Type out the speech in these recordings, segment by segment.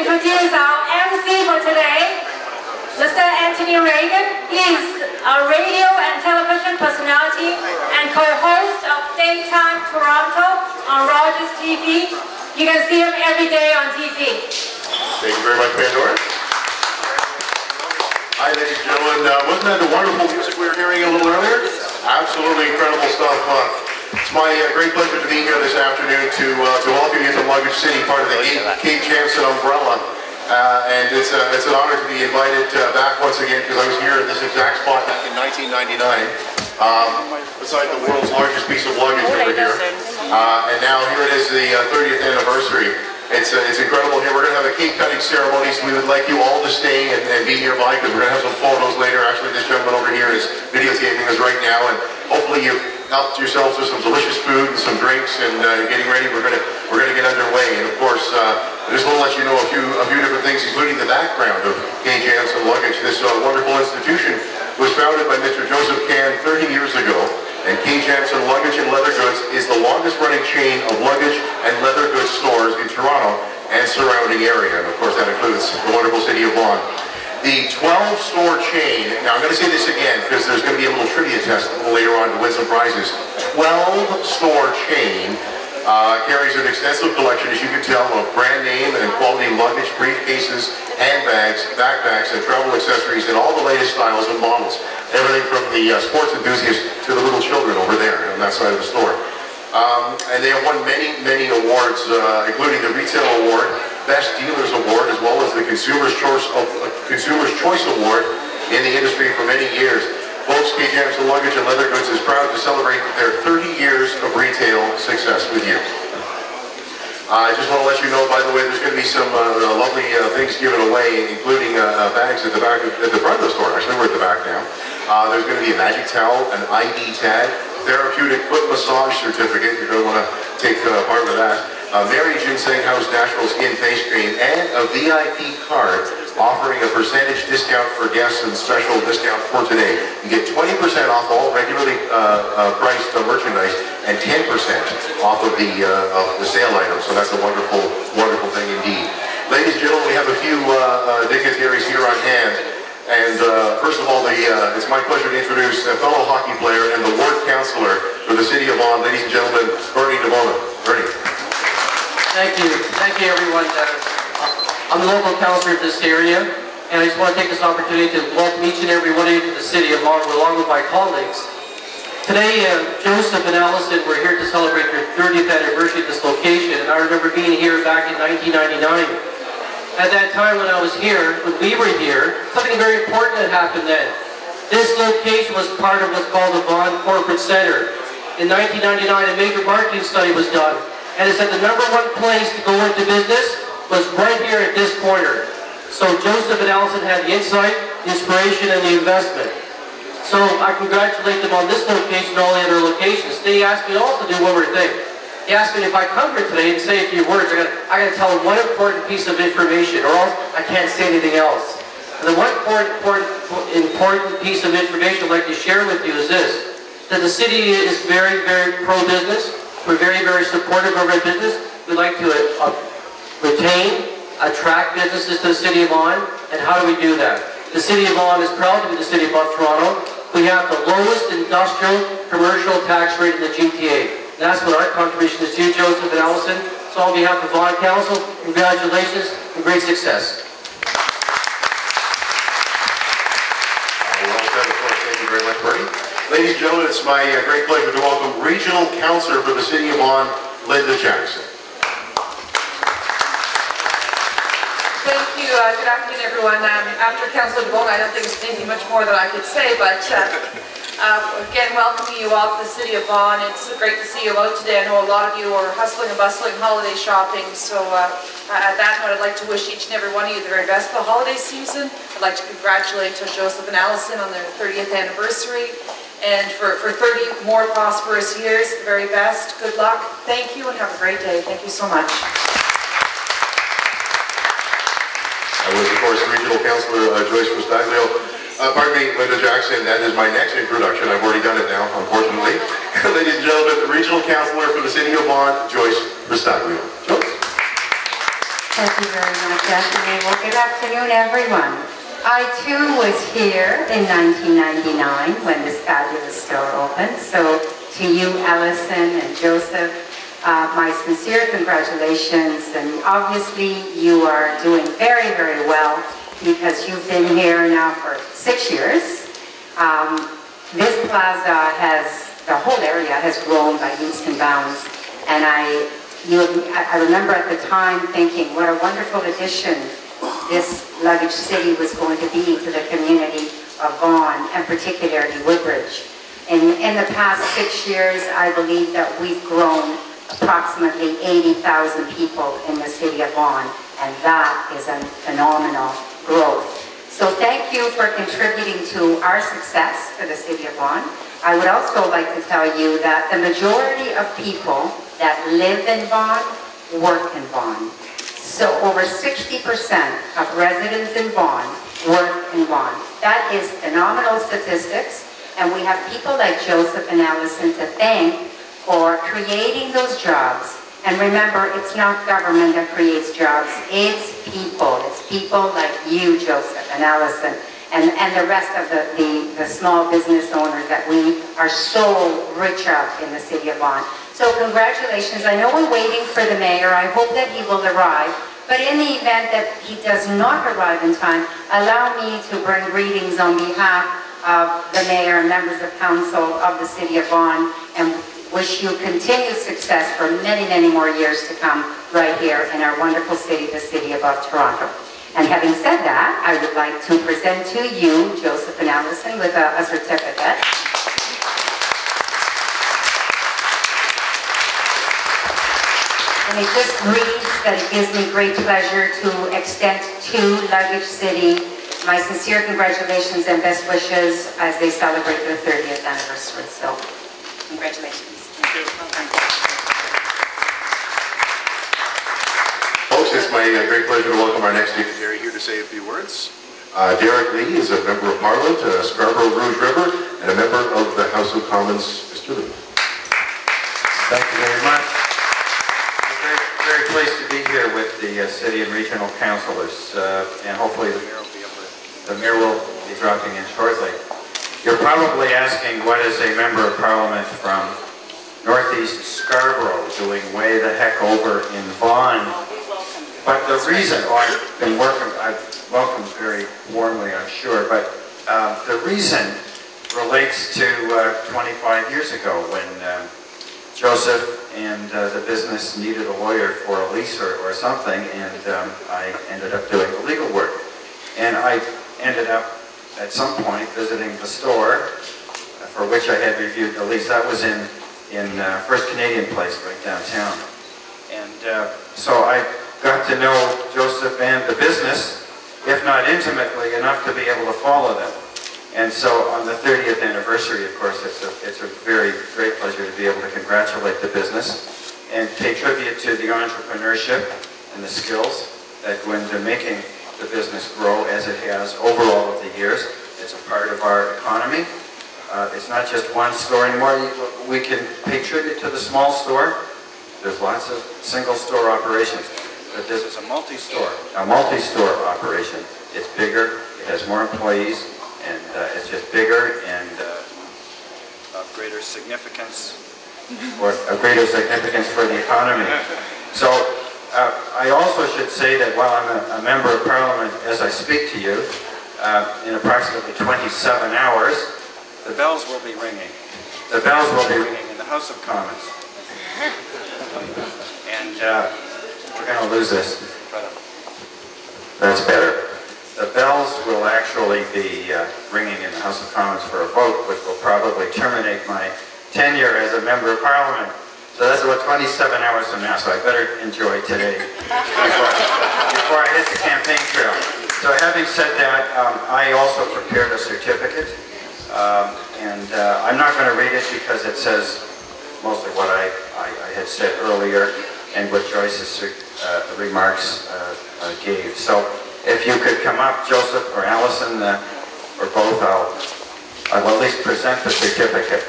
introduce our MC for today, Mr. Anthony Reagan. He is a radio and television personality and co-host of Daytime Toronto on Rogers TV. You can see him every day on TV. Thank you very much, Pandora. Hi, ladies and gentlemen. Wasn't that the wonderful music we were hearing a little earlier? Absolutely incredible stuff. It's my great pleasure to be here this afternoon to welcome you to Luggage City, part of the KJamson umbrella. And it's an honor to be invited back once again, because I was here in this exact spot back in 1999, beside the world's largest piece of luggage over here. And now here it is, the 30th anniversary. It's incredible here. We're going to have a cake cutting ceremony, so we would like you all to stay and be nearby, because we're going to have some photos later. Actually, this gentleman over here is videotaping us right now, and hopefully you've helped yourselves with some delicious food and some drinks, and getting ready. We're gonna get underway. And of course, I just want to let you know a few different things, including the background of KJamson Luggage. This wonderful institution was founded by Mr. Joseph Can 30 years ago. And KJamson Luggage and Leather Goods is the longest running chain of luggage and leather goods stores in Toronto and surrounding area. And of course that includes the wonderful city of Vaughan. The 12-store chain, now I'm going to say this again because there's going to be a little trivia test later on to win some prizes. 12-store chain carries an extensive collection, as you can tell, of brand name and quality luggage, briefcases, handbags, backpacks, and travel accessories in all the latest styles and models. Everything from the sports enthusiasts to the little children over there on that side of the store. And they have won many, many awards, including the Retail Award, Best Dealers Award, as well as the Consumer's Choice Award in the industry for many years. Folks, KJamson Luggage and Leather Goods is proud to celebrate their 30 years of retail success with you. I just want to let you know, by the way, there's going to be some lovely things given away, including bags at the front of the store. Actually, we're at the back now. There's going to be a magic towel, an ID tag, therapeutic foot massage certificate. You're going to want to take part of that. Mary Ginseng House Natural Skin Face Cream, and a VIP card offering a percentage discount for guests and special discount for today. You get 20% off all regularly priced merchandise and 10% off of the sale items. So that's a wonderful, wonderful thing indeed. Ladies and gentlemen, we have a few dignitaries here on hand. And first of all, it's my pleasure to introduce a fellow hockey player and the ward councillor for the City of Vaughan, ladies and gentlemen, Bernie DeMona. Bernie. Thank you. Thank you, everyone. I'm the local councillor of this area, and I just want to take this opportunity to welcome each and every one of you to the City of Vaughan, along with my colleagues. Today, Joseph and Allison were here to celebrate their 30th anniversary of this location, and I remember being here back in 1999. At that time when I was here, when we were here, something very important had happened then. This location was part of what's called the Vaughan Corporate Center. In 1999, a major marketing study was done, and it said the #1 place to go into business was right here at this corner. So Joseph and Allison had the insight, the inspiration, and the investment. So I congratulate them on this location and all the other locations. They asked me also to do one more thing. He asked me if I come here today and say a few words, I got to tell him one important piece of information, or else I can't say anything else. And the one important piece of information I'd like to share with you is this: that the city is very, very pro-business. We're very, very supportive of our business. We like to retain, attract businesses to the City of Vaughan. And how do we do that? The City of Vaughan is proud to be the city above Toronto. We have the lowest industrial commercial tax rate in the GTA. That's what our contribution is to you, Joseph and Allison. So on behalf of Vaughan Council, congratulations and great success. Well said, of course. Thank you very much, Bernie. Ladies and gentlemen, it's my great pleasure to welcome Regional Councillor for the City of Vaughan, Linda Jackson. Thank you. Good afternoon, everyone. After Councillor DeBona, I don't think there's anything much more that I could say, but again, welcoming you all to the City of Vaughan. It's great to see you out today. I know a lot of you are hustling and bustling holiday shopping, so at that note, I'd like to wish each and every one of you the very best for the holiday season. I'd like to congratulate Joseph and Allison on their 30th anniversary, and for 30 more prosperous years, the very best. Good luck. Thank you, and have a great day. Thank you so much. I was, of course, Regional Councillor Joyce Rustaglio. Pardon me, Linda Jackson, that is my next introduction. I've already done it now, unfortunately. Ladies and gentlemen, the Regional Councillor for the City of Vaughan, Joyce Rustaglio. Joyce. Thank you very much, Anthony. Well, good afternoon, everyone. I, too, was here in 1999 when this fabulous store opened. So, to you, Allison and Joseph, my sincere congratulations, and obviously you are doing very, very well because you've been here now for 6 years. This plaza the whole area has grown by leaps and bounds, and I remember at the time thinking what a wonderful addition this luggage city was going to be to the community of Vaughan, and particularly Woodbridge. In the past 6 years, I believe that we've grown approximately 80,000 people in the City of Vaughan, and that is a phenomenal growth. So thank you for contributing to our success for the City of Vaughan. I would also like to tell you that the majority of people that live in Vaughan work in Vaughan. So over 60% of residents in Vaughan work in Vaughan. That is phenomenal statistics, and we have people like Joseph and Allison to thank for creating those jobs. And remember, it's not government that creates jobs, it's people. It's people like you, Joseph and Allison, and the rest of the small business owners that we are so rich of in the City of Vaughan. So congratulations. I know we're waiting for the mayor. I hope that he will arrive. But in the event that he does not arrive in time, allow me to bring greetings on behalf of the mayor and members of council of the City of Vaughan, and wish you continued success for many, many more years to come right here in our wonderful city, the city above Toronto. And having said that, I would like to present to you, Joseph and Allison, with a certificate. And it just reads that it gives me great pleasure to extend to Luggage City my sincere congratulations and best wishes as they celebrate their 30th anniversary. So, congratulations. Thank you. it's my great pleasure to welcome our next dignitary here to say a few words. Derek Lee is a Member of Parliament, Scarborough Rouge River, and a member of the House of Commons. Mr. Lee. Thank you very much. I'm very pleased to be here with the city and regional councillors, and hopefully the mayor will be dropping in shortly. You're probably asking, what is a Member of Parliament from Northeast Scarborough doing way the heck over in Vaughan? But the reason, I've welcomed very warmly, I'm sure, but the reason relates to 25 years ago when Joseph and the business needed a lawyer for a lease or something, and I ended up doing the legal work. And I ended up at some point visiting the store for which I had reviewed the lease. That was in First Canadian Place right downtown. And so I got to know Joseph and the business, if not intimately, enough to be able to follow them. And so on the 30th anniversary, of course, it's a very great pleasure to be able to congratulate the business and pay tribute to the entrepreneurship and the skills that go into making the business grow as it has over all of the years. It's a part of our economy. It's not just one store anymore. We can pay tribute to the small store. There's lots of single store operations. But this is a multi-store operation. It's bigger, it has more employees, and it's just bigger and of greater significance, or of greater significance for the economy. So I also should say that while I'm a Member of Parliament as I speak to you, in approximately 27 hours, the bells will be ringing. The bells will be ringing in the House of Commons. And we're going to lose this. That's better. The bells will actually be ringing in the House of Commons for a vote, which will probably terminate my tenure as a Member of Parliament. So that's about 27 hours from now, so I better enjoy today before I hit the campaign trail. So having said that, I also prepared a certificate, and I'm not going to read it because it says mostly what I had said earlier and what Joyce's remarks gave. So if you could come up, Joseph or Allison, or both, I'll at least present the certificate.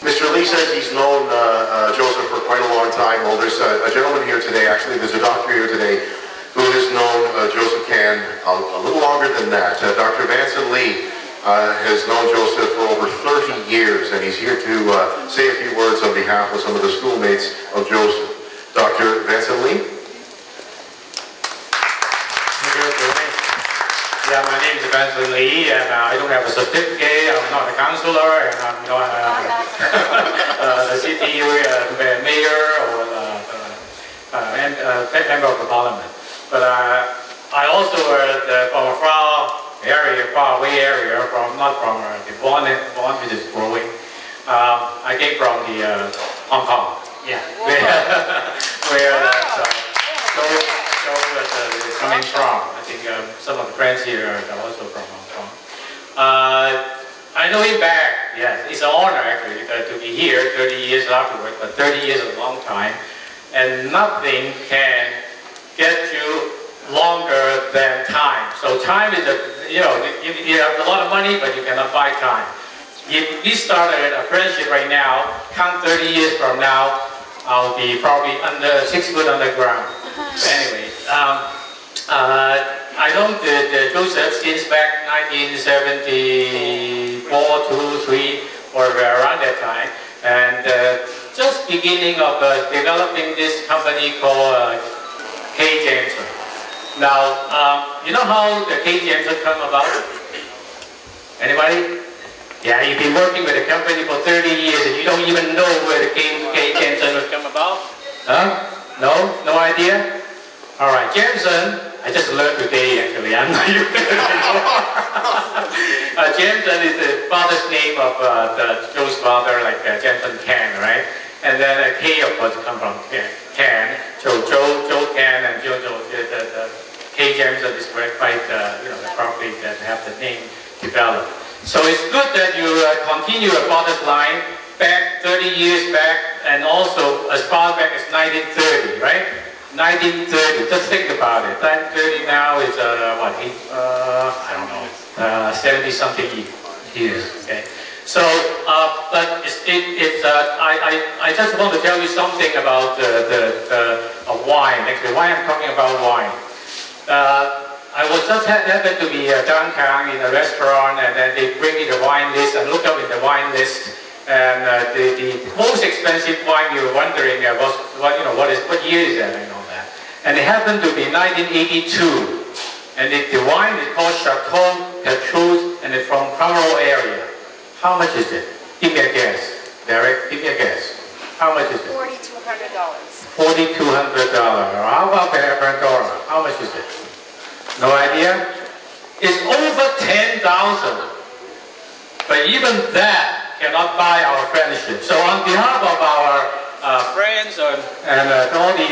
Mr. Lee says he's known Joseph for quite a long time. Well, there's a gentleman here today, actually there's a doctor here today who has known Joseph Can a little longer than that. Dr. Vanson Lee has known Joseph for over 30 years, and he's here to say a few words on behalf of some of the schoolmates of Joseph. Dr. Vanson Lee? Yeah, my name is Vanson Lee, and I don't have a certificate. I'm not a councillor, and I'm not the city mayor or member of the parliament. But I also from a far away area, not from the Vaughan, which is growing. I came from the Hong Kong. Yeah, where coming from. I think some of the friends here are also from Hong Kong. I know him back. Yes, it's an honor actually to be here 30 years afterwards, but 30 years is a long time, and nothing can get you longer than time. So time is you have a lot of money, but you cannot buy time. If we started a friendship right now, count 30 years from now, I'll be probably 6 foot underground. So anyway, I know Joseph since back 1974, 2, 3, or around that time, and just beginning of developing this company called KJamson. Now, you know how the KJamson come about? Anybody? Yeah, you've been working with the company for 30 years and you don't even know where the KJamson has come about? Huh? No? No idea? Alright, Jamson, I just learned today actually, I'm not used to it anymore. Jamson is the father's name of Joe's father, like Jamson Can, right? And then K of course come from Can. So Joe Can and Joe, the KJamson is quite the property that have the name developed. So it's good that you continue a father's line back 30 years back, and also as far back as 1930, right? 1930, just think about it. 1930 now is, what, I don't know, 70 something years, okay? So, but I just want to tell you something about the wine. Actually, why I'm talking about wine. I was just happened to be downtown in a restaurant, and then they bring me the wine list and look up in the wine list, and the most expensive wine you were wondering was what year is that and all that, and it happened to be 1982, and the wine is called Chateau Petrus, and it's from Pomerol area. How much is it? Give me a guess, Derek. Give me a guess. How much is it? $4,200. $4,200. How about Pandora? How much is it? No idea? It's over 10,000. But even that cannot buy our friendship. So on behalf of our friends and all the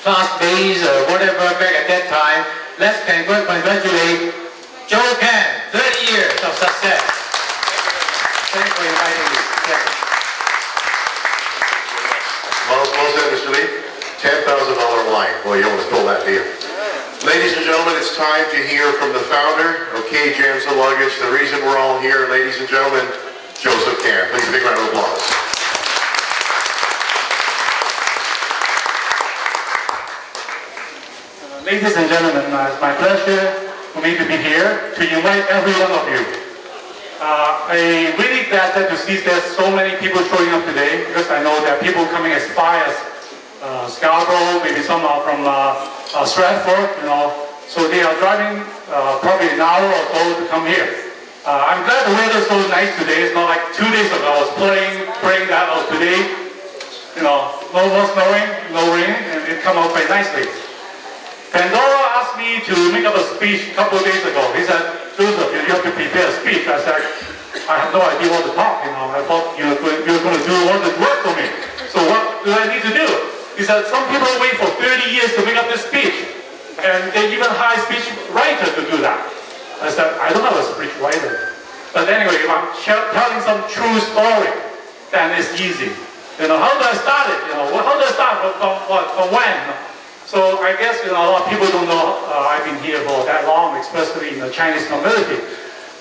classmates or whatever back at that time, let's congratulate Joe Can, 30 years of success. Thanks for inviting me. Yeah. Well said, Mr. Lee. $10,000 wine. Boy, you almost stole that deal. Ladies and gentlemen, it's time to hear from the founder of KJamson Luggage. The reason we're all here, ladies and gentlemen, Joseph Can. Please a big round of applause. Ladies and gentlemen, it's my pleasure for me to be here to invite every one of you. I'm really glad to see there's so many people showing up today, because I know there are people coming as far as Scarborough, maybe some are from Stratford, so they are driving probably an hour or so to come here. I'm glad the weather is so nice today. It's not like 2 days ago I was praying that today, no more snowing, no rain, and it come out quite nicely. Pandora asked me to make up a speech a couple of days ago. He said, Joseph, you have to prepare a speech. I said, I have no idea what to talk, I thought you were going to do all the work for me. So what do I need to do? He said, some people wait for 30 years to make up this speech. And they even hire speech writer to do that. I said, I don't have a speech writer. But anyway, if I'm telling some true story, then it's easy. How do I start it? How do I start? From when? So I guess a lot of people don't know I've been here for that long, especially in the Chinese community.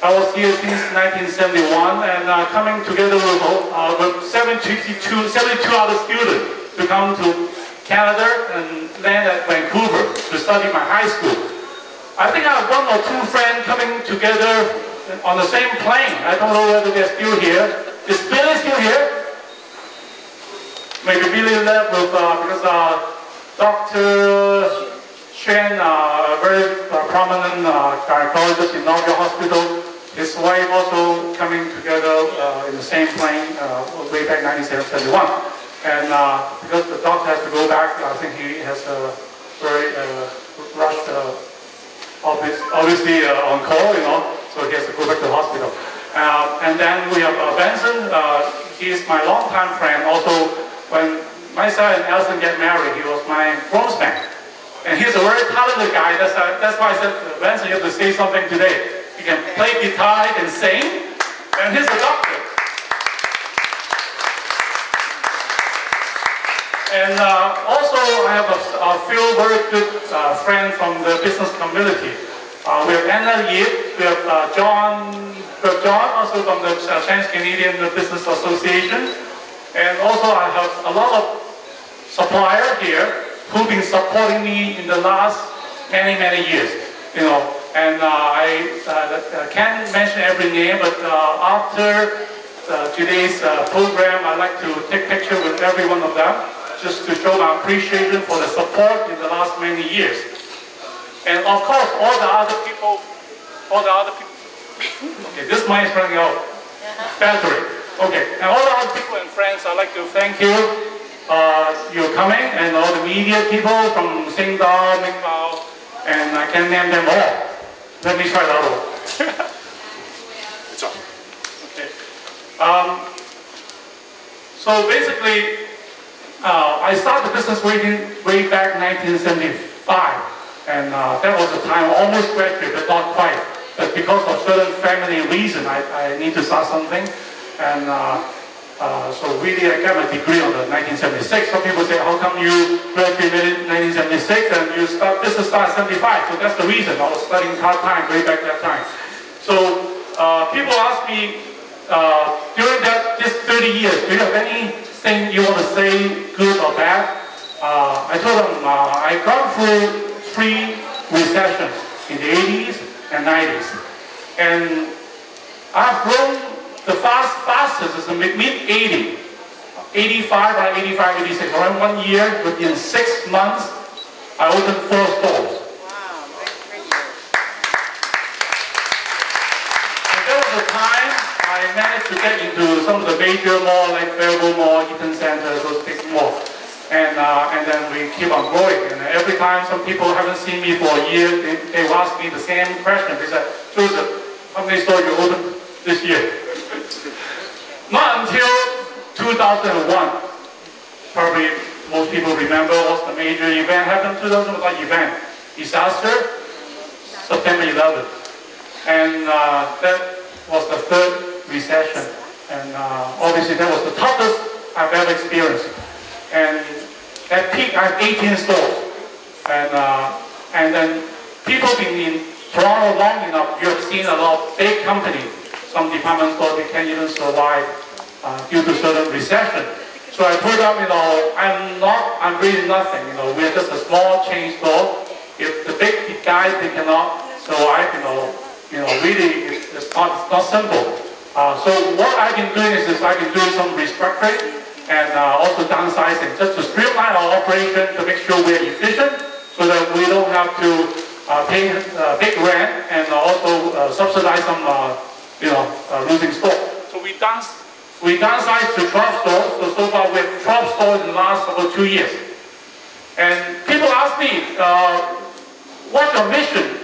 I was here since 1971, and coming together with 72 other students to come to Canada and land at Vancouver to study my high school. I think I have one or two friends coming together on the same plane. I don't know whether they're still here. Is Billy still here? Maybe Billy left with, because Dr. Chen, a very prominent gynecologist in Northern Hospital, his wife also coming together in the same plane way back 1971. And because the doctor has to go back, I think he has a very rushed, obviously on call, so he has to go back to the hospital. And then we have Benson. He's my longtime friend. Also, when myself and Elson get married, he was my groomsman. And he's a very talented guy. That's why I said, Benson, you have to say something today. He can play guitar, he can sing, and he's a doctor. And also, I have a few very good friends from the business community. We have Anna Yip, we have John also from the Chinese Canadian Business Association. And also, I have a lot of suppliers here who've been supporting me in the last many years. And I can't mention every name, but after today's program, I'd like to take picture with every one of them, just to show my appreciation for the support in the last many years. And of course, all the other people, okay, this mic is running out, battery. Okay, and all the other people and friends, I'd like to thank you. You're coming, and all the media people from Singdao, Mingmao, and I can't name them all. Let me try that one. It's on. Okay. So basically, I started the business way back 1975, and that was the time I almost graduated, but not quite. But because of certain family reason, I need to start something. And So really, I got my degree on the 1976. Some people say, how come you graduated in 1976 and you business started in 75? So that's the reason. I was studying part-time way back that time. So people ask me, during this 30 years, do you have anything you want to say, good or bad? I told them I've gone through 3 recessions in the 80s and 90s. And I've grown the fastest is the mid-80s, 85 or 85, 86. Around 1 year, within 6 months, I opened 4 stores. Wow, great year. And there was a time I managed to get into some of the major malls like Fairview Mall, Eaton Center, those big malls. And then we keep on growing. And every time some people haven't seen me for a year, they will ask me the same question. They said, Joseph, how many stores you opened this year? Not until 2001. Probably most people remember what's the major event happened in 2001 event. Disaster, September 11th. And that was the 3rd recession. And obviously that was the toughest I've ever experienced. And at peak I have 18 stores. And then people being in Toronto long enough, you have seen a lot of big companies. Some department stores, they can't even survive due to certain recession. So I told them, I'm really nothing. We're just a small chain store. If the big guys, they cannot survive, really, it's not simple. So what I've been doing is I've been doing some restructuring and also downsizing, just to streamline our operation to make sure we're efficient, so that we don't have to pay big rent and also subsidize some losing stores. So we downsized to 12 stores. So far we have 12 stores in the last about 2 years. And people ask me, what's your mission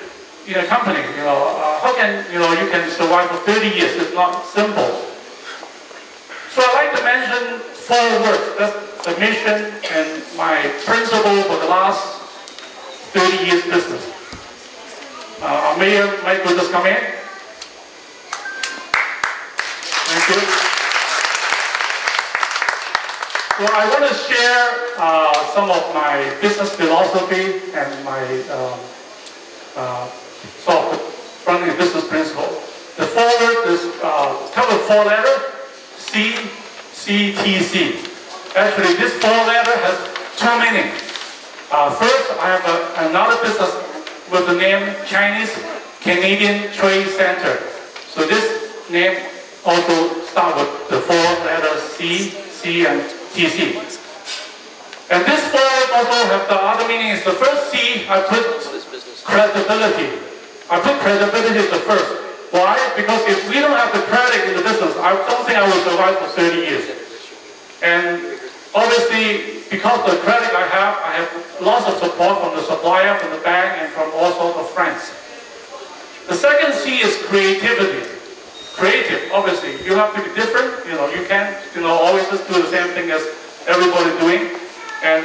in a company? How can you can survive for 30 years? It's not simple. So I like to mention 4 words. That's the mission and my principle for the last 30 years business. Our mayor, Michael, just come in. Thank you. So I want to share some of my business philosophy and my sort of running business principle. The 4 words is cover 4 letters, CTC. Actually, this 4 letter has 2 meanings. First, I have another business with the name Chinese Canadian Trade Center. So this name also starts with the 4 letters C, and TC. And this 4 also have the other meaning. Is the first C, I put credibility. I put credibility as the first. Why? Because if we don't have the credit in the business, I don't think I will survive for 30 years. And obviously, because of the credit I have lots of support from the supplier, from the bank, and from all sorts of friends. The second C is creativity. Creative, obviously, you have to be different. You can't, always just do the same thing as everybody doing. And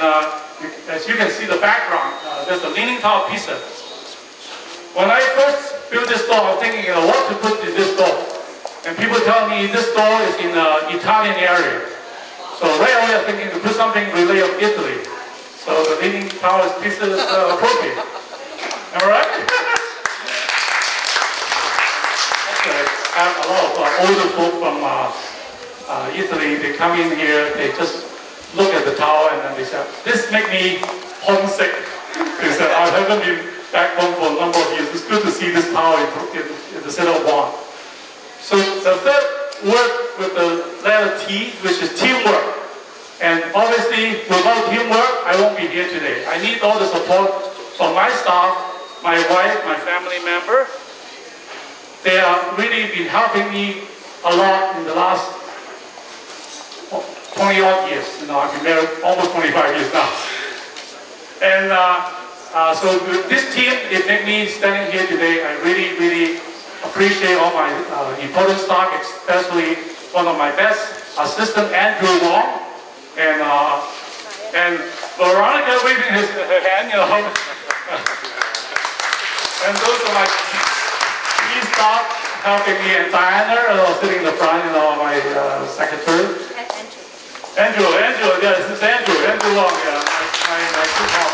as you can see the background, there's a leaning tower pizza. When I first built this store, I was thinking, what to put in this store. And people tell me this store is in the Italian area. So right away I'm thinking to put something related to Italy. So the leaning tower pizza is appropriate. Am I right? I have a lot of older folk from Italy. They come in here, they just look at the tower and then they say, this makes me homesick. They said, I haven't been back home for a number of years. It's good to see this tower in the center of Vaughan. So the third word with the letter T, which is teamwork. And obviously, without teamwork, I won't be here today. I need all the support from my staff, my wife, my family member. They have really been helping me a lot in the last 20-odd years. I've been married almost 25 years now. And so this team, it made me standing here today. I really, really appreciate all my important staff, especially one of my best assistant, Andrew Wong, and Veronica waving her hand, and those are my key staff helping me, and Diana sitting in the front, my secretary. Andrew, yes, it's Andrew Long, yeah, my good help.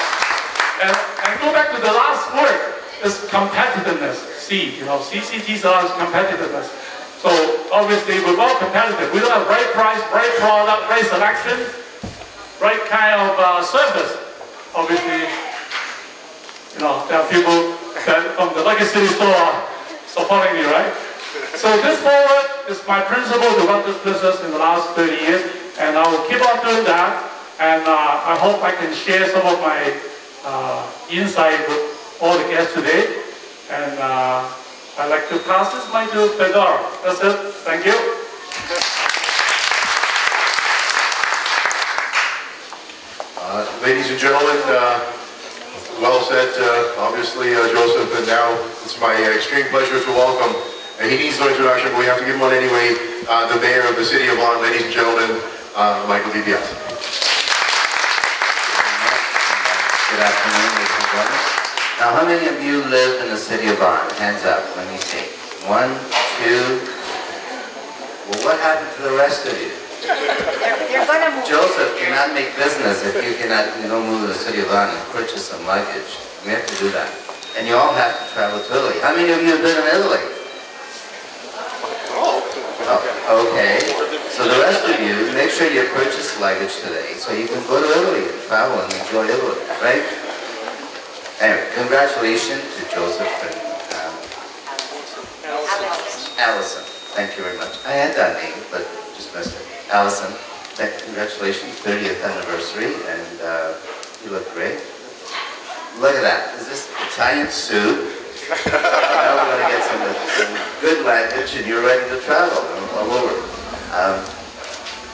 And go back to the last word, is competitiveness. C, CCT is competitiveness. So obviously we're all competitive. We don't have right price, right product, right selection, right kind of service. Obviously, there are people that from the Lucky City store are supporting me, right? So this forward is my principle to run this business in the last 30 years, and I will keep on doing that. And I hope I can share some of my insight with all the guests today. And I'd like to pass this mic to Fedor. That's it. Thank you. Ladies and gentlemen, well said, obviously, Joseph, and now it's my extreme pleasure to welcome, and he needs no introduction, but we have to give him one anyway, the mayor of the city of Vaughan, ladies and gentlemen, Michael DiBiase. Good afternoon, ladies and gentlemen. Now, how many of you live in the city of Vaughan? Hands up, let me see. 1, 2. Well, what happened to the rest of you? They're going to move. Joseph cannot make business if you don't move to the city of Vaughan and purchase some luggage. We have to do that. And you all have to travel to Italy. How many of you have been in Italy? Oh, okay. So the rest of you, make sure you purchase luggage today so you can go to Italy and travel and enjoy Italy, right? Anyway, congratulations to Joseph and Allison. Thank you very much. I had that name, but just missed it. Allison, congratulations, 30th anniversary, and you look great. Look at that. Is this Italian soup? Now we're going to get some good luggage, and you're ready to travel all over.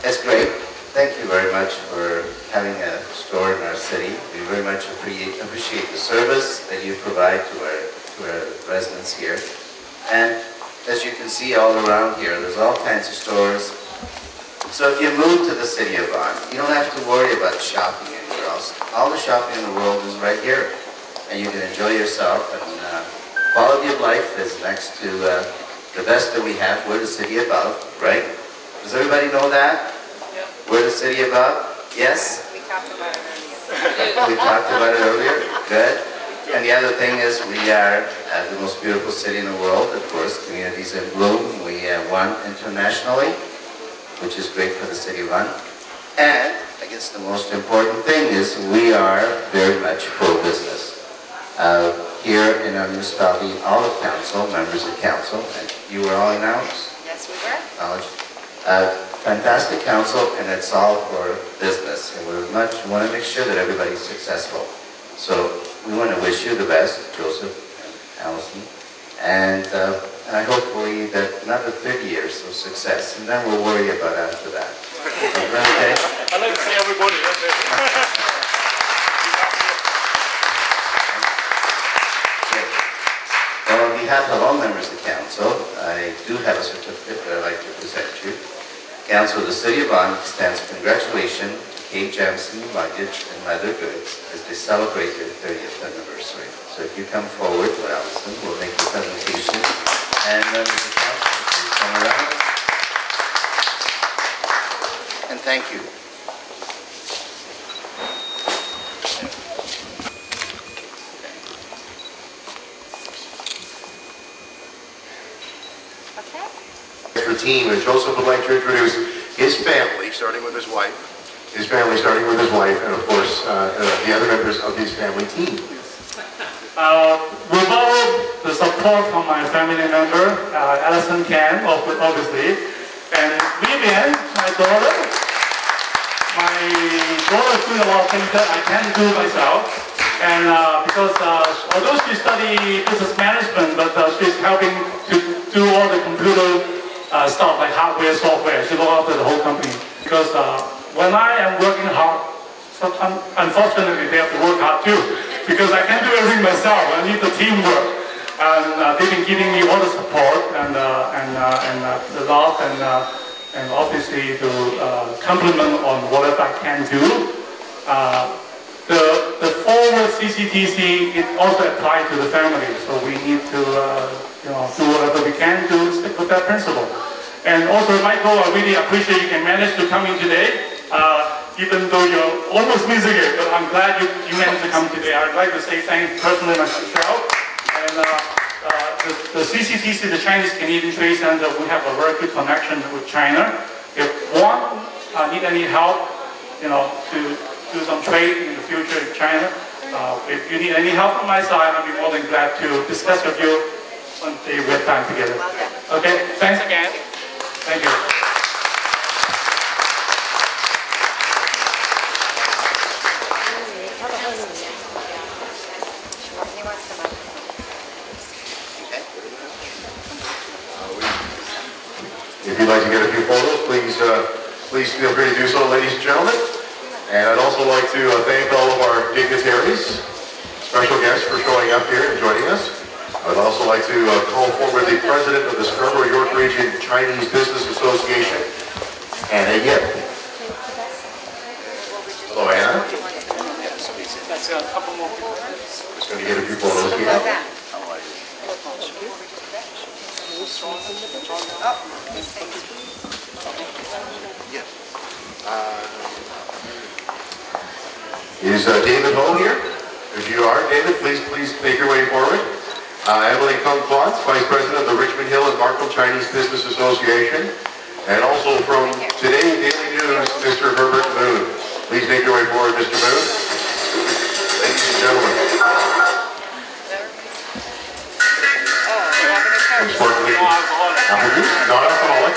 It's great. Thank you very much for having a store in our city. We very much appreciate the service that you provide to our residents here. And as you can see all around here, there's all kinds of stores. So if you move to the city of Vaughan, you don't have to worry about shopping anywhere else. All the shopping in the world is right here. And you can enjoy yourself. And quality of life is next to the best that we have. We're the city above, right? Does everybody know that? We're the city above? Yes? We talked about it earlier. We talked about it earlier? Good. And the other thing is we are the most beautiful city in the world, of course, communities in bloom. We won internationally, which is great for the city of Vaughan. And I guess the most important thing is we are very much pro-business. Here in our municipality, all of council, members of council, and you were all announced? Yes, we were. Fantastic council, and it's all for business, and we want to make sure that everybody's successful. So we want to wish you the best, Joseph and Allison, and hopefully that another 30 years of success, and then we'll worry about after that. Okay? I'd like to see everybody. Well, on behalf of all members of council, I do have a certificate that I'd like to present you. Council of the City of Vaughan extends congratulations to KJamson Luggage and Leather Goods as they celebrate their 30th anniversary. So if you come forward to Allison, we'll make the presentation. And members of council, please come around. And thank you. Team, and Joseph would like to introduce his family, starting with his wife. His family, starting with his wife, and of course, the other members of his family team. With all the support from my family member, Allison Can, obviously, and Vivian, my daughter. My daughter is doing a lot of things that I can't do myself, and because although she studied business management, but she's helping to do all the computer stuff like hardware, software. She looks after the whole company. Because when I am working hard, unfortunately they have to work hard too. Because I can't do everything myself. I need the teamwork. And they've been giving me all the support and the love and obviously to compliment on whatever I can do. The forward CCTC, it also applies to the family. So we need to do whatever we can to stick with that principle. And also, Michael, I really appreciate you can manage to come in today. even though you're almost missing it. But I'm glad you managed to come today. I'd like to say thanks personally myself. And the CCTC, the Chinese Canadian Trade Center, we have a very good connection with China. If one need any help, to do some trade in the future in China, if you need any help from my side, I'll be more than glad to discuss with you one day we have time together. Okay, thanks again. Thank you. If you'd like to get a few photos, please feel free to do so, ladies and gentlemen. And I'd also like to thank all of our dignitaries, special guests for showing up here and joining us. I'd also like to call forward the president of the Scarborough-York Region Chinese Business Association, Anna Yip. Hello, Anna. That's a couple more people. Just going to get a few photos here. Is David Ho here? If you are, David, please make your way forward. Emily Kung Kwan, Vice President of the Richmond Hill and Markham Chinese Business Association. And also from Today Daily News, Mr. Herbert Moon. Please make your way forward, Mr. Moon. Ladies and gentlemen. And sparkling apple juice, non-alcoholic.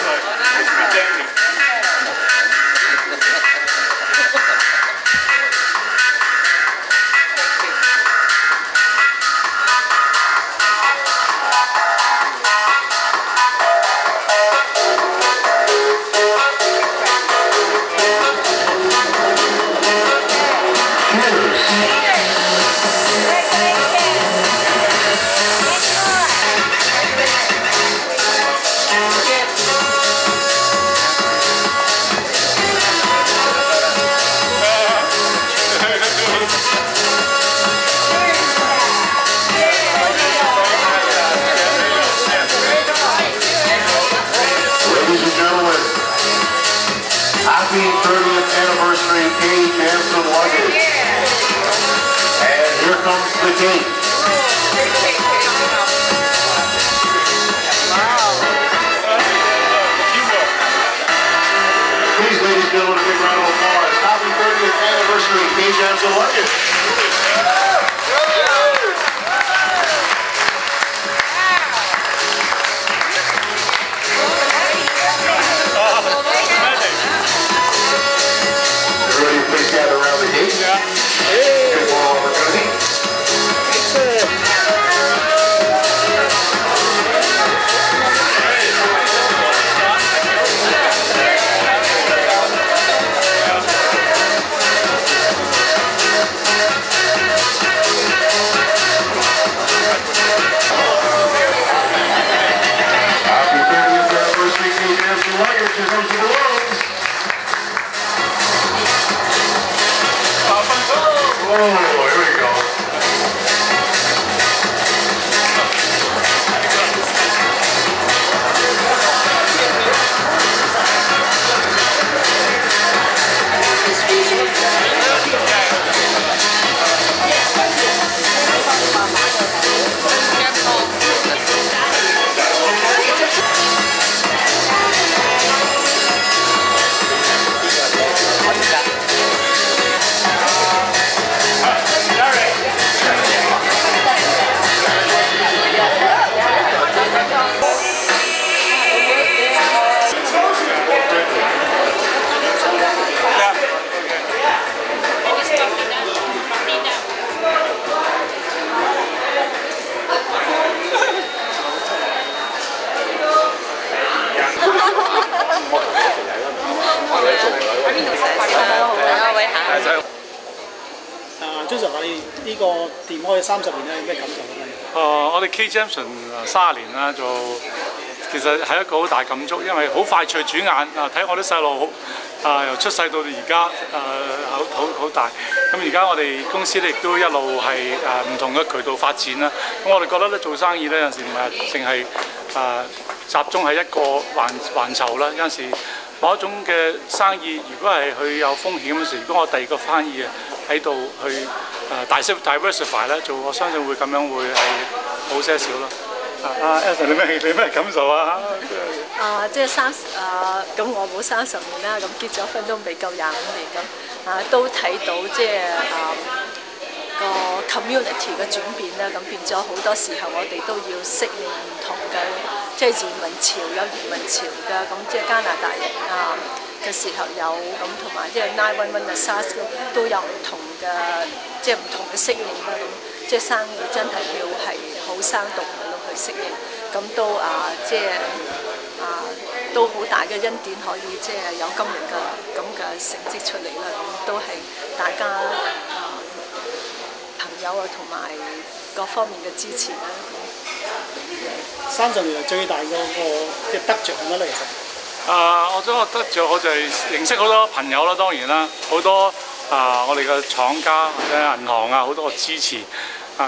Happy 30th anniversary KJamson luggage. And here comes the cake. Please, ladies and gentlemen, a big round of applause. Happy 30th anniversary KJamson luggage. Please gather around the gate. Good ball opportunity. Happy 30th anniversary KJamson luggage. Here comes the balloons. Oh, here we go. Joseph，你呢個店開30年咧，有咩感受咧？我哋 KJamson 30年啦，就其實係一個好大感觸，因為好快脆轉眼睇我啲細路由出世到而家好大。咁而家我哋公司咧亦都一路係唔同嘅渠道發展啦。咁我哋覺得咧做生意咧有陣時唔係淨係集中喺一個環疇啦，有陣時某一種嘅生意，如果係佢有風險嘅時，如果我第二個生意喺度去diversify 咧，我相信會咁樣會係好些少咯。Elsa 你咩感受啊？即係咁我冇30年啦，咁結咗婚都未夠25年咁，都睇到即係個 community 嘅轉變啦，咁變咗好多時候我哋都要適應唔同嘅，即係移民潮有移民潮嘅，咁即係加拿大人嘅時候有咁，同埋即係911啊 SARS 都有唔同嘅，即係唔同嘅適應啦，咁即係生意真係要係好生動嘅咯去適應，咁都即係都好大嘅恩典可以即係有今日嘅咁嘅成績出嚟啦，咁都係大家朋友啊同埋各方面嘅支持啦。30年嚟最大嗰個嘅得着係乜咧？其實我想得着我就係認識好多朋友啦，當然啦，好多我哋嘅廠家或者銀行啊，好多個支持。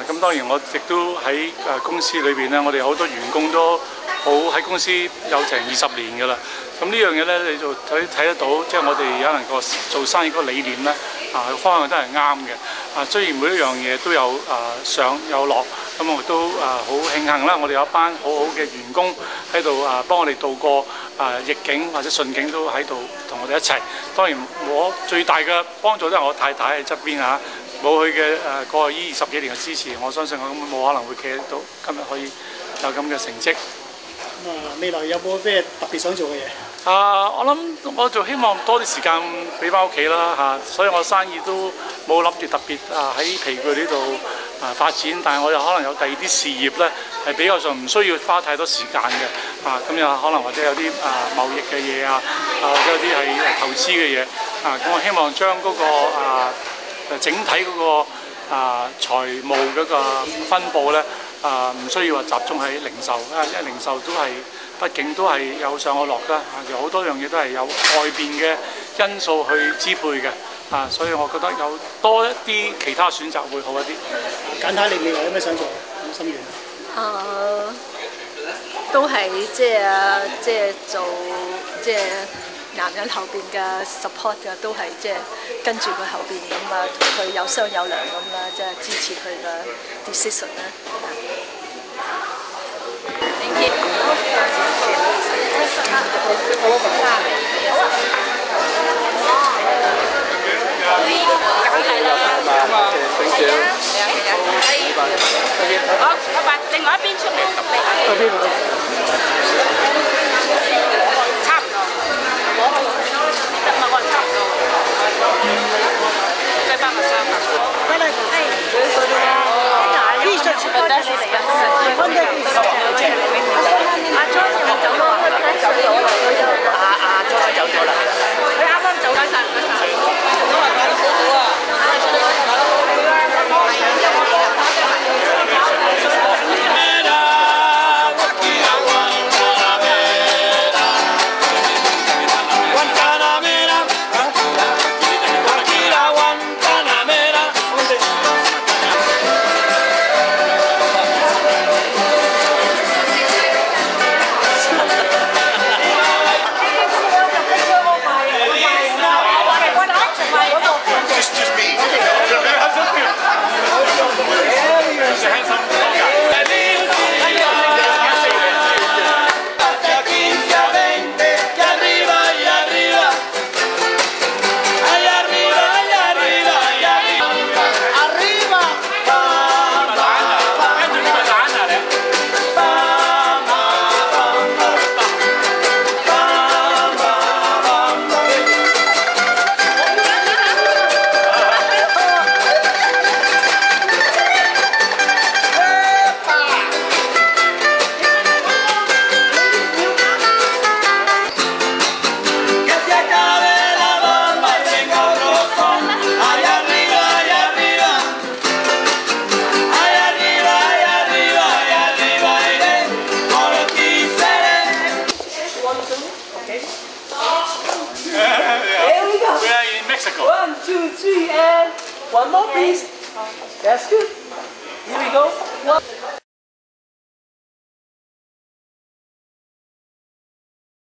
咁當然我亦都喺公司裏邊咧，我哋好多員工都好喺公司有成20年㗎啦。咁呢樣嘢咧，你就睇得到，即係我哋有能夠做生意嗰個理念咧，方向都係啱嘅。雖然每一樣嘢都有上有落，咁我都好慶幸啦，我哋有一班好好嘅員工喺度幫我哋度過逆境或者順境都喺度同我哋一齊。當然我最大嘅幫助都係我太太喺側邊嚇。冇佢嘅過去20幾年嘅支持，我相信我根本冇可能會企得到今日可以有咁嘅成績。未來有冇咩特別想做嘅嘢？我諗我就希望多啲時間俾翻屋企啦所以我生意都冇諗住特別喺皮具呢度發展，但係我又可能有第二啲事業咧係比較上唔需要花太多時間嘅咁有可能或者有啲貿易嘅嘢或者有啲係投資嘅嘢咁我希望將嗰個整體嗰個財務嗰個分佈咧唔需要話集中喺零售，因為零售都係畢竟都係有上有落㗎有好多樣嘢都係有外邊嘅因素去支配嘅所以我覺得有多一啲其他選擇會好一啲。簡單，你未來有咩想做？有心願？都係即係做即係。男人後邊嘅 support 嘅都係即係跟住佢後邊咁同佢有商有量咁啦，即係支持佢嘅 decision 啦。Thank you。好，我把另外一邊出嚟。1, 2, 3, and one more please. That's good. Here we go.